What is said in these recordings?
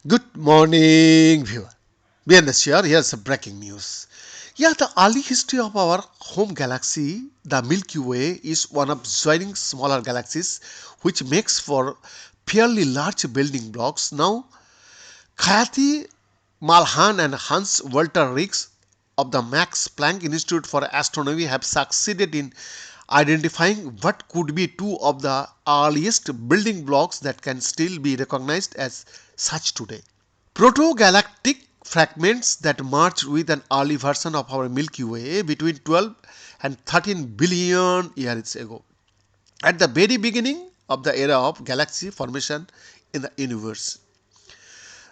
Good morning, viewer. Behind the share, here's some breaking news. Yeah, the early history of our home galaxy, the Milky Way, is one of joining smaller galaxies, which makes for fairly large building blocks. Now, Kayati Malhan and Hans Walter Rix of the Max Planck Institute for Astronomy have succeeded in identifying what could be two of the earliest building blocks that can still be recognized as such today. Protogalactic fragments that merged with an early version of our Milky Way between 12 and 13 billion years ago, at the very beginning of the era of galaxy formation in the universe.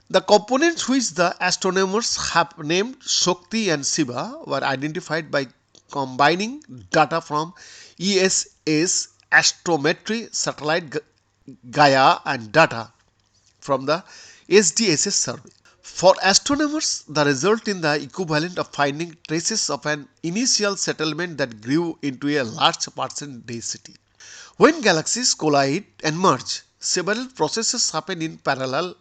The components which the astronomers have named Shakti and Shiva were identified by combining data from ESA's astrometry satellite Gaia and data from the SDSS survey. For astronomers, the result is the equivalent of finding traces of an initial settlement that grew into a large percent density. When galaxies collide and merge, several processes happen in parallel.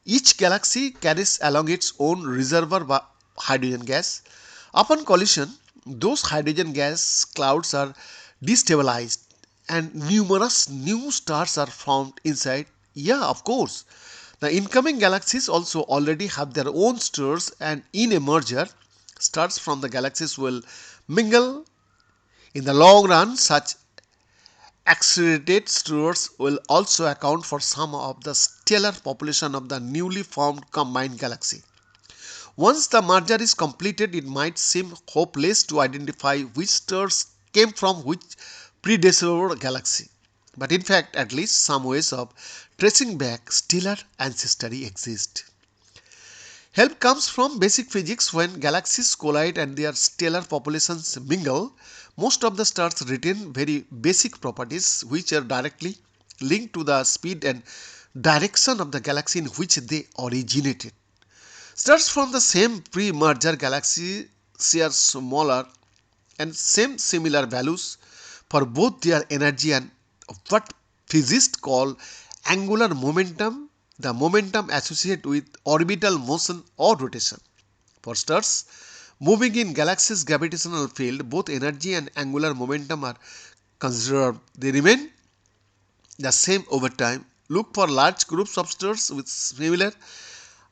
Each galaxy carries along its own reservoir of hydrogen gas. Upon collision, those hydrogen gas clouds are destabilized and numerous new stars are formed inside. Yeah, of course. The incoming galaxies also already have their own stars, and in a merger, stars from the galaxies will mingle. In the long run, such accelerated stars will also account for some of the stellar population of the newly formed combined galaxy. Once the merger is completed, it might seem hopeless to identify which stars came from which predecessor galaxy. But in fact, at least some ways of tracing back stellar ancestry exist. Help comes from basic physics. When galaxies collide and their stellar populations mingle, most of the stars retain very basic properties which are directly linked to the speed and direction of the galaxy in which they originated. Stars from the same pre-merger galaxy share smaller and same similar values for both their energy and what physicists call angular momentum, the momentum associated with orbital motion or rotation. For stars moving in galaxies' gravitational field, both energy and angular momentum are conserved. They remain the same over time. Look for large groups of stars with similar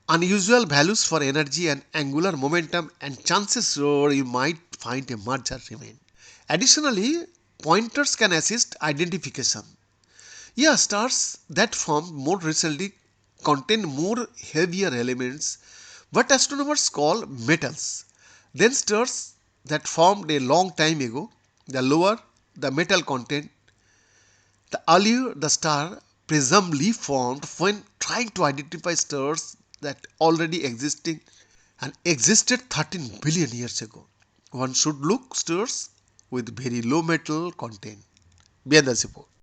unusual values for energy and angular momentum, and chances are you might find a merger remain. Additionally, pointers can assist identification. Yeah, stars that formed more recently contain more heavier elements, what astronomers call metals, than stars that formed a long time ago. The lower the metal content, the earlier the star presumably formed. When trying to identify stars that already existing and existed 13 billion years ago, one should look stars with very low metal content. Bien, that's it.